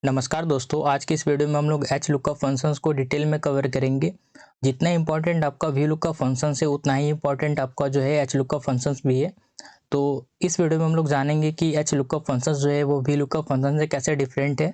नमस्कार दोस्तों, आज की इस वीडियो में हम लोग एच लुकअप फंक्शंस को डिटेल में कवर करेंगे। जितना इंपॉर्टेंट आपका वी लुकअप फंक्शंस है उतना ही इंपॉर्टेंट आपका जो है एच लुकअप फंक्शंस भी है। तो इस वीडियो में हम लोग जानेंगे कि एच लुकअप फंक्शंस जो है वो वी लुकअप फंक्शन से कैसे डिफरेंट है।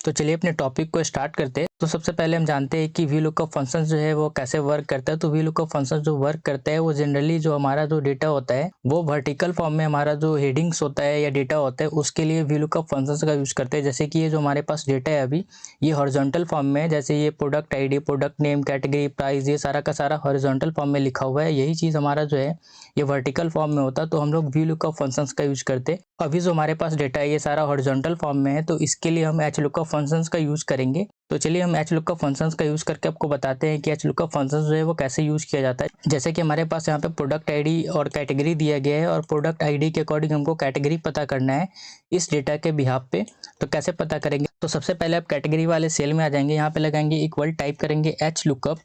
तो चलिए अपने टॉपिक को स्टार्ट करते हैं। तो सबसे पहले हम जानते हैं कि वी लुकअप फंक्शन जो है वो कैसे वर्क करता है। तो वी लुकअप फंक्शन जो वर्क करता है वो जनरली जो हमारा जो डेटा होता है वो वर्टिकल फॉर्म में हमारा जो हेडिंग्स होता है या डेटा होता है उसके लिए वी लुकअप फंक्शन का यूज करते हैं। जैसे कि ये जो हमारे पास डेटा है अभी ये हॉरिजॉन्टल फॉर्म में है। जैसे ये product ID, product name, category, price, ये सारा का सारा हॉरिजॉन्टल फॉर्म में लिखा हुआ है। यही चीज़ हमारा जो है ये वर्टिकल फॉर्म में होता है, तो हम लोग वी लुकअप फंक्शंस का यूज करते हैं। अभी जो हमारे पास डेटा है ये सारा हॉरिजॉन्टल फॉर्म में है, तो इसके लिए हम एच लुकअप फंक्शंस का यूज करेंगे। तो चलिए हम एच लुकअप फंक्शंस का यूज करके आपको बताते हैं कि एच लुकअप फंक्शंस जो है वो कैसे यूज किया जाता है। जैसे कि हमारे पास यहाँ पे प्रोडक्ट आईडी और कैटेगरी दिया गया है और प्रोडक्ट आईडी के अकॉर्डिंग हमको कैटेगरी पता करना है इस डेटा के बिहाफ पे। तो कैसे पता करेंगे? तो सबसे पहले आप कैटेगरी वाले सेल में आ जाएंगे, यहाँ पे लगाएंगे इक्वल, टाइप करेंगे H lookup.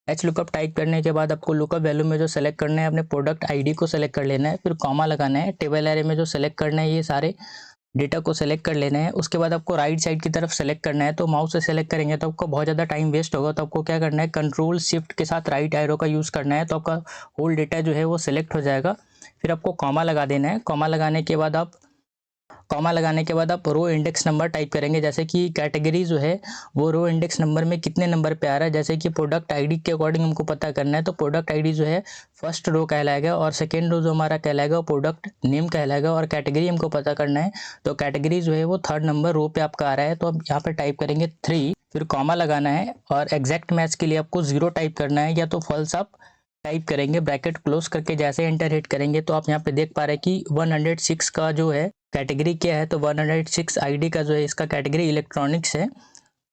H lookup type करने के बाद आपको लुकअप वैल्यू में जो सेलेक्ट करना है अपने प्रोडक्ट आईडी को सेलेक्ट कर लेना है, फिर कॉमा लगाना है। टेबल एरे में जो सेलेक्ट करना है ये सारे डेटा को सेलेक्ट कर लेना है। उसके बाद आपको राइट साइड की तरफ सेलेक्ट करना है। तो माउस से सेलेक्ट करेंगे तो आपको बहुत ज़्यादा टाइम वेस्ट होगा, तो आपको क्या करना है, कंट्रोल शिफ्ट के साथ राइट एरो का यूज़ करना है। तो आपका होल डेटा जो है वो सिलेक्ट हो जाएगा। फिर आपको कॉमा लगा देना है। कॉमा लगाने के बाद आप रो इंडेक्स नंबर टाइप करेंगे। जैसे कि कैटेगरी जो है वो रो इंडेक्स नंबर में कितने नंबर पे आ रहा है। जैसे कि प्रोडक्ट आईडी के अकॉर्डिंग हमको पता करना है, तो प्रोडक्ट आईडी जो है फर्स्ट रो कहलाएगा और सेकेंड रो जो हमारा कहलाएगा वो प्रोडक्ट नेम कहलाएगा, और कैटेगरी हमको पता करना है तो कैटेगरी जो है वो थर्ड नंबर रो पे आपका आ रहा है। तो अब यहाँ पे टाइप करेंगे 3, फिर कॉमा लगाना है और एग्जैक्ट मैच के लिए आपको 0 टाइप करना है या तो फॉल्स आप टाइप करेंगे। ब्रैकेट क्लोज करके जैसे एंटर हिट करेंगे तो आप यहाँ पे देख पा रहे हैं कि 106 का जो है कैटेगरी क्या है, तो 106 आईडी का जो है इसका कैटेगरी इलेक्ट्रॉनिक्स है।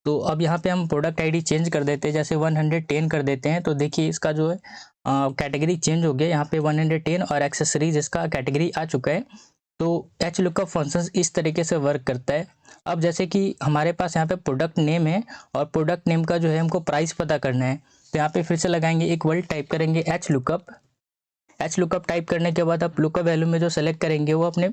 तो अब यहाँ पे हम प्रोडक्ट आईडी चेंज कर देते हैं, जैसे 110 कर देते हैं। तो देखिए इसका जो है कैटेगरी चेंज हो गया, यहाँ पे 110 और एक्सेसरीज इसका कैटेगरी आ चुका है। तो एच लुकअप फंक्शंस इस तरीके से वर्क करता है। अब जैसे कि हमारे पास यहाँ पे प्रोडक्ट नेम है और प्रोडक्ट नेम का जो है हमको प्राइस पता करना है, तो यहाँ पे फिर से लगाएंगे इक्वल, टाइप करेंगे H lookup. H lookup type करने के बाद आप लुकअप वैल्यू में जो सेलेक्ट करेंगे वो अपने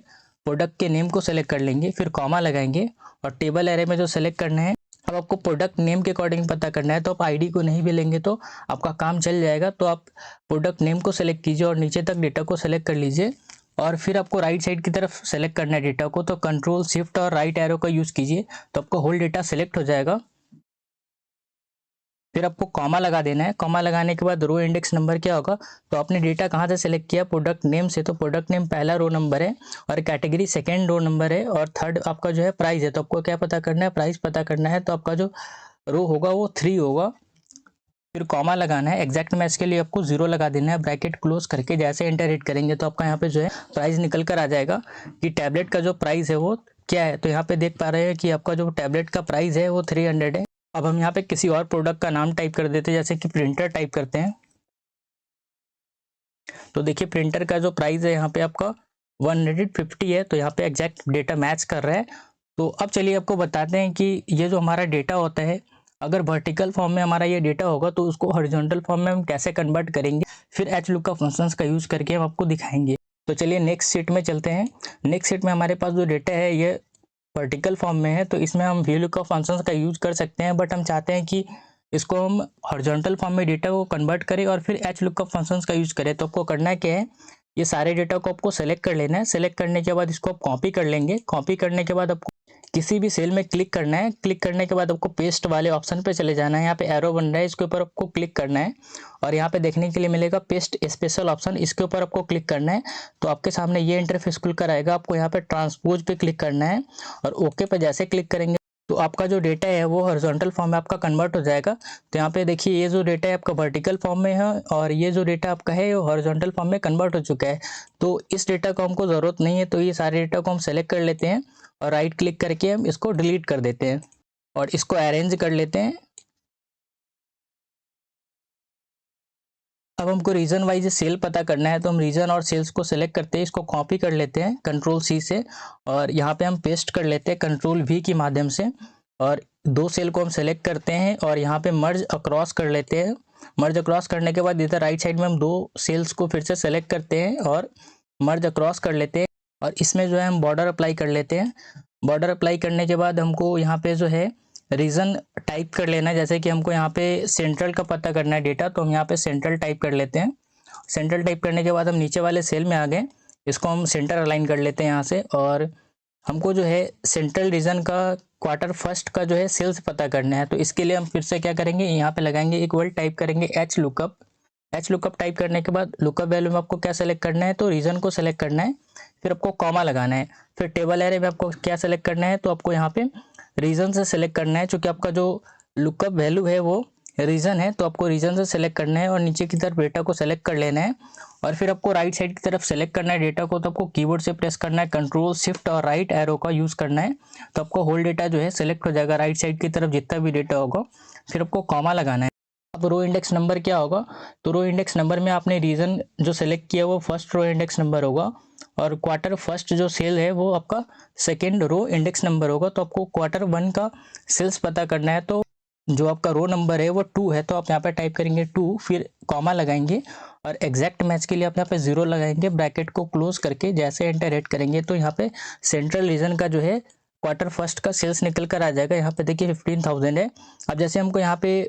प्रोडक्ट के नेम को सेलेक्ट कर लेंगे, फिर कॉमा लगाएंगे और टेबल एरे में जो सेलेक्ट करना है, अब आपको प्रोडक्ट नेम के अकॉर्डिंग पता करना है। तो आप आईडी को नहीं भी लेंगे तो आपका काम चल जाएगा। तो आप प्रोडक्ट नेम को सेलेक्ट कीजिए और नीचे तक डेटा को सेलेक्ट कर लीजिए और फिर आपको राइट साइड की तरफ सेलेक्ट करना है डेटा को, तो कंट्रोल शिफ्ट और राइट एरो का यूज़ कीजिए तो आपका होल डेटा सेलेक्ट हो जाएगा। फिर आपको कॉमा लगा देना है। कॉमा लगाने के बाद रो इंडेक्स नंबर क्या होगा, तो आपने डेटा कहाँ से सेलेक्ट किया, प्रोडक्ट नेम से, तो प्रोडक्ट नेम पहला रो नंबर है और कैटेगरी सेकेंड रो नंबर है और थर्ड आपका जो है प्राइस है। तो आपको क्या पता करना है, प्राइस पता करना है। तो आपका जो रो होगा वो 3 होगा। फिर कॉमा लगाना है। एग्जैक्ट मैच के लिए आपको 0 लगा देना है। ब्रैकेट क्लोज करके जैसे एंटर हिट करेंगे तो आपका यहाँ पे जो है प्राइस निकल कर आ जाएगा कि टैबलेट का जो प्राइस है वो क्या है। तो यहाँ पे देख पा रहे हैं कि आपका जो टैबलेट का प्राइस है वो 300 है। अब हम यहाँ पे किसी और प्रोडक्ट का नाम टाइप कर देते हैं, जैसे कि प्रिंटर टाइप करते हैं। तो देखिए प्रिंटर का जो प्राइस है यहाँ पे आपका 150 है, तो यहाँ पे एग्जैक्ट डेटा मैच कर रहा है। तो अब चलिए आपको बताते हैं कि ये जो हमारा डेटा होता है, अगर वर्टिकल फॉर्म में हमारा ये डेटा होगा तो उसको हॉरिजॉन्टल फॉर्म में हम कैसे कन्वर्ट करेंगे, फिर एच लुकअप फंक्शंस का यूज़ करके हम आपको दिखाएंगे। तो चलिए नेक्स्ट शीट में चलते हैं। नेक्स्ट शीट में हमारे पास जो डेटा है ये वर्टिकल फॉर्म में है, तो इसमें हम वी लुकअप फंक्शंस का यूज कर सकते हैं, बट हम चाहते हैं कि इसको हम हॉरिजॉन्टल फॉर्म में डेटा को कन्वर्ट करें और फिर एच लुकअप फंक्शंस का यूज करें। तो आपको करना क्या है, ये सारे डेटा को आपको सेलेक्ट कर लेना है। सेलेक्ट करने के बाद इसको आप कॉपी कर लेंगे। कॉपी करने के बाद आपको किसी भी सेल में क्लिक करना है। क्लिक करने के बाद आपको पेस्ट वाले ऑप्शन पे चले जाना है। यहाँ पे एरो बन रहा है, इसके ऊपर आपको क्लिक करना है और यहाँ पे देखने के लिए मिलेगा पेस्ट स्पेशल ऑप्शन, इसके ऊपर आपको क्लिक करना है। तो आपके सामने ये इंटरफेस खुल कर आएगा। आपको यहाँ पे ट्रांसपोज पे क्लिक करना है और ओके पे जैसे क्लिक करेंगे तो आपका जो डेटा है वो हॉरिजॉन्टल फॉर्म में आपका कन्वर्ट हो जाएगा। तो यहाँ पे देखिए ये जो डेटा है आपका वर्टिकल फॉर्म में है और ये जो डेटा आपका है वो हॉरिजॉन्टल फॉर्म में कन्वर्ट हो चुका है। तो इस डेटा को हमको ज़रूरत नहीं है, तो ये सारे डेटा को हम सेलेक्ट कर लेते हैं और राइट क्लिक करके हम इसको डिलीट कर देते हैं और इसको अरेंज कर लेते हैं। अब हमको रीजन वाइज सेल पता करना है, तो हम रीजन और सेल्स को सेलेक्ट करते हैं, इसको कॉपी कर लेते हैं कंट्रोल सी से और यहाँ पे हम पेस्ट कर लेते हैं कंट्रोल वी की माध्यम से और दो सेल को हम सेलेक्ट करते हैं और यहाँ पे मर्ज अक्रॉस कर लेते हैं। मर्ज अक्रॉस करने के बाद इधर राइट साइड में हम दो सेल्स को फिर से सेलेक्ट करते हैं और मर्ज अक्रॉस कर लेते हैं और इसमें जो है हम बॉर्डर अप्लाई कर लेते हैं। बॉर्डर अप्लाई करने के बाद हमको यहाँ पे जो है रीजन टाइप कर लेना है। जैसे कि हमको यहाँ पे सेंट्रल का पता करना है डेटा, तो हम यहाँ पे सेंट्रल टाइप कर लेते हैं। सेंट्रल टाइप करने के बाद हम नीचे वाले सेल में आ गए, इसको हम सेंटर अलाइन कर लेते हैं यहाँ से। और हमको जो है सेंट्रल रीजन का क्वार्टर फर्स्ट का जो है सेल्स पता करना है। तो इसके लिए हम फिर से क्या करेंगे, यहाँ पे लगाएंगे इक्वल, टाइप करेंगे H lookup. H lookup type करने के बाद लुकअप वैल्यू में आपको क्या सेलेक्ट करना है, तो रीजन को सेलेक्ट करना है, फिर आपको कॉमा लगाना है। फिर टेबल एरे में आपको क्या सेलेक्ट करना है, तो आपको यहाँ पे रीजन से सेलेक्ट करना है, क्योंकि आपका जो लुकअप वैल्यू है वो रीजन है, तो आपको रीजन से सेलेक्ट करना है और नीचे की तरफ डेटा को सेलेक्ट कर लेना है। और फिर आपको राइट साइड की तरफ सेलेक्ट करना है डेटा को, तो आपको कीबोर्ड से प्रेस करना है कंट्रोल शिफ्ट और राइट एरो का यूज़ करना है, तो आपको होल डेटा जो है सेलेक्ट हो जाएगा राइट साइड की तरफ जितना भी डेटा होगा। फिर आपको कॉमा लगाना है। अब रो इंडेक्स नंबर क्या होगा, तो रो इंडेक्स नंबर में आपने रीजन जो सेलेक्ट किया वो फर्स्ट रो इंडेक्स नंबर होगा, और क्वार्टर फर्स्ट जो सेल है वो आपका सेकेंड रो इंडेक्स नंबर होगा। तो आपको क्वार्टर वन का सेल्स पता करना है, तो जो आपका रो नंबर है वो 2 है, तो आप यहाँ पे टाइप करेंगे 2, फिर कॉमा लगाएंगे और एग्जैक्ट मैच के लिए आप यहाँ पे 0 लगाएंगे, ब्रैकेट को क्लोज करके जैसे एंटर हिट करेंगे तो यहाँ पे सेंट्रल रीजन का जो है क्वार्टर फर्स्ट का सेल्स निकल कर आ जाएगा। यहाँ पे देखिए 15,000 है। अब जैसे हमको यहाँ पे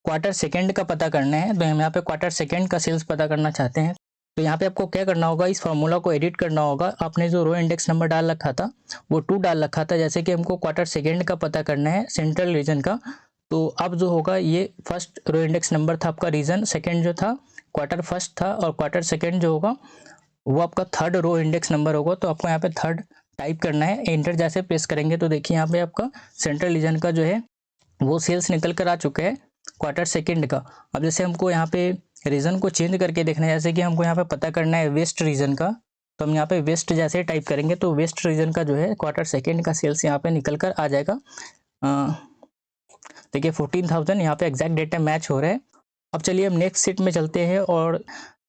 क्वार्टर सेकेंड का पता करना है, तो हम यहाँ पे क्वार्टर सेकेंड का सेल्स पता करना चाहते हैं। तो यहाँ पे आपको क्या करना होगा, इस फार्मूला को एडिट करना होगा। आपने जो रो इंडेक्स नंबर डाल रखा था वो 2 डाल रखा था, जैसे कि हमको क्वार्टर सेकेंड का पता करना है सेंट्रल रीजन का। तो अब जो होगा, ये फर्स्ट रो इंडेक्स नंबर था आपका रीजन, सेकेंड जो था क्वार्टर फर्स्ट था, और क्वार्टर सेकेंड जो होगा वो आपका थर्ड रो इंडेक्स नंबर होगा। तो आपको यहाँ पे थर्ड टाइप करना है। एंटर जैसे प्रेस करेंगे तो देखिए यहाँ पे आपका सेंट्रल रीजन का जो है वो सेल्स निकल कर आ चुका है क्वार्टर सेकेंड का। अब जैसे हमको यहाँ पे रीजन को चेंज करके देखना है, जैसे कि हमको यहाँ पे पता करना है वेस्ट रीजन का, तो हम यहाँ पे वेस्ट जैसे टाइप करेंगे तो वेस्ट रीजन का जो है क्वार्टर सेकेंड का सेल्स यहाँ पे निकल कर आ जाएगा। देखिए 14,000 यहाँ पे एग्जैक्ट डेटा मैच हो रहा है। अब चलिए हम नेक्स्ट सीट में चलते हैं, और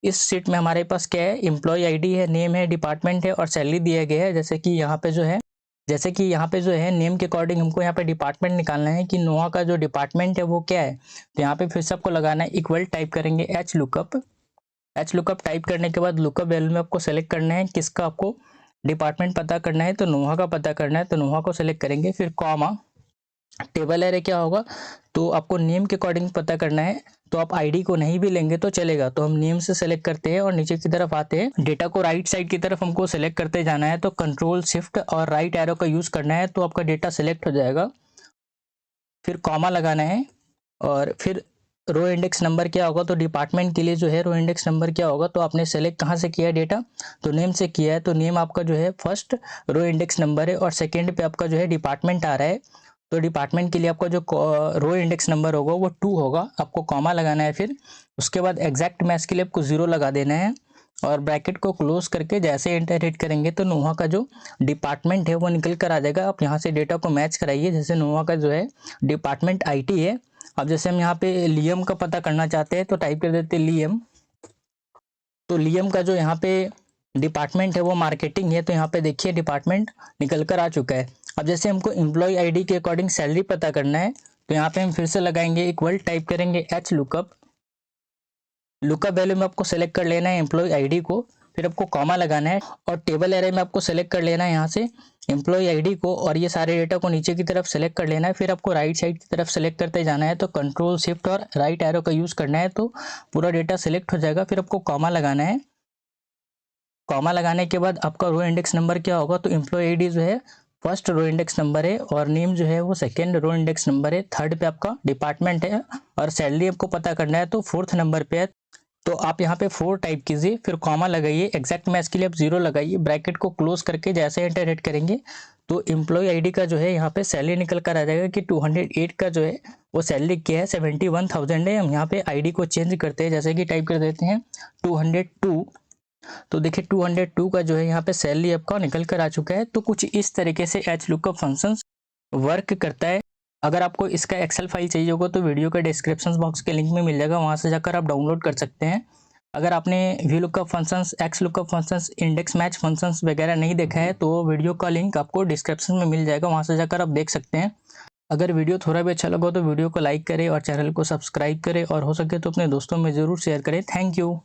इस सीट में हमारे पास क्या है, एम्प्लॉय आईडी है, नेम है, डिपार्टमेंट है और सैलरी दिया गया है। जैसे कि यहाँ पे जो है नेम के अकॉर्डिंग हमको यहाँ पे डिपार्टमेंट निकालना है कि नोआ का जो डिपार्टमेंट है वो क्या है। तो यहाँ पे फिर से आपको लगाना है इक्वल, टाइप करेंगे H lookup. H lookup type करने के बाद लुकअप वैल्यू में आपको सेलेक्ट करना है किसका आपको डिपार्टमेंट पता करना है, तो नोहा का पता करना है, तो नोहा को सेलेक्ट करेंगे। फिर कॉमा, टेबल एरे क्या होगा, तो आपको नेम के अकॉर्डिंग पता करना है, तो आप आईडी को नहीं भी लेंगे तो चलेगा। तो हम नेम से सेलेक्ट करते हैं और नीचे की तरफ आते हैं, डेटा को राइट साइड की तरफ हमको सेलेक्ट करते जाना है, तो कंट्रोल शिफ्ट और राइट एरो का यूज करना है, तो आपका डेटा सेलेक्ट हो जाएगा। फिर कॉमा लगाना है, और फिर रो इंडेक्स नंबर क्या होगा, तो डिपार्टमेंट के लिए जो है रो इंडेक्स नंबर क्या होगा, तो आपने सेलेक्ट कहाँ से किया है डेटा, तो नेम से किया है, तो नेम आपका जो है फर्स्ट रो इंडेक्स नंबर है और सेकेंड पे आपका जो है डिपार्टमेंट आ रहा है। तो डिपार्टमेंट के लिए आपका जो रो इंडेक्स नंबर होगा वो 2 होगा, आपको कॉमा लगाना है। फिर उसके बाद एग्जैक्ट मैच के लिए आपको 0 लगा देना है, और ब्रैकेट को क्लोज करके जैसे एंटर हिट करेंगे तो नोहा का जो डिपार्टमेंट है वो निकल कर आ जाएगा। आप यहाँ से डेटा को मैच कराइए, जैसे नोहा का जो है डिपार्टमेंट आईटी है। अब जैसे हम यहाँ पे लियम का पता करना चाहते हैं, तो टाइप कर देते हैं लियम। तो लियम का जो यहाँ पे डिपार्टमेंट है वो मार्केटिंग है, तो यहाँ पे देखिए डिपार्टमेंट निकल कर आ चुका है। अब जैसे हमको एम्प्लॉय आईडी के अकॉर्डिंग सैलरी पता करना है, तो यहाँ पे हम फिर से लगाएंगे इक्वल, टाइप करेंगे एच लुकअप। लुकअप वैल्यू में आपको सेलेक्ट कर लेना है एम्प्लॉय आईडी को, फिर आपको कॉमा लगाना है, और टेबल एरे में आपको सेलेक्ट कर लेना है यहाँ से एम्प्लॉय आईडी को, और ये सारे डेटा को नीचे की तरफ सेलेक्ट कर लेना है। फिर आपको राइट साइड की तरफ सेलेक्ट करते जाना है, तो कंट्रोल शिफ्ट और राइट एरो का यूज़ करना है, तो पूरा डेटा सेलेक्ट हो जाएगा। फिर आपको कॉमा लगाना है। कॉमा लगाने के बाद आपका रो इंडेक्स नंबर क्या होगा, तो एम्प्लॉय आईडी जो है फर्स्ट रो इंडेक्स नंबर है, और नेम जो है वो सेकेंड रो इंडेक्स नंबर है, थर्ड पे आपका डिपार्टमेंट है, और सैलरी आपको पता करना है तो फोर्थ नंबर पे है। तो आप यहाँ पे 4 टाइप कीजिए, फिर कॉमा लगाइए, एग्जैक्ट मैच के लिए आप 0 लगाइए, ब्रैकेट को क्लोज करके जैसे एंटर हिट करेंगे तो एम्प्लॉय आईडी का जो है यहाँ पे सैलरी निकल कर आ जाएगा कि 208 का जो है वो सैलरी क्या है 71,000 है। हम यहाँ पे आईडी को चेंज करते हैं, जैसे कि टाइप कर देते हैं 202, तो देखिए 202 का जो है यहाँ पे सैलरी आपका निकल कर आ चुका है। तो कुछ इस तरीके से एच लुकअप फंक्शंस वर्क करता है। अगर आपको इसका एक्सेल फाइल चाहिए होगा तो वीडियो के डिस्क्रिप्शन बॉक्स के लिंक में मिल जाएगा, वहाँ से जाकर आप डाउनलोड कर सकते हैं। अगर आपने V lookup functions, x lookup functions, index match functions वगैरह नहीं देखा है तो वीडियो का लिंक आपको डिस्क्रिप्शन में मिल जाएगा, वहाँ से जाकर आप देख सकते हैं। अगर वीडियो थोड़ा भी अच्छा लगा तो वीडियो को लाइक करें और चैनल को सब्सक्राइब करें, और हो सके तो अपने दोस्तों में ज़रूर शेयर करें। Thank you.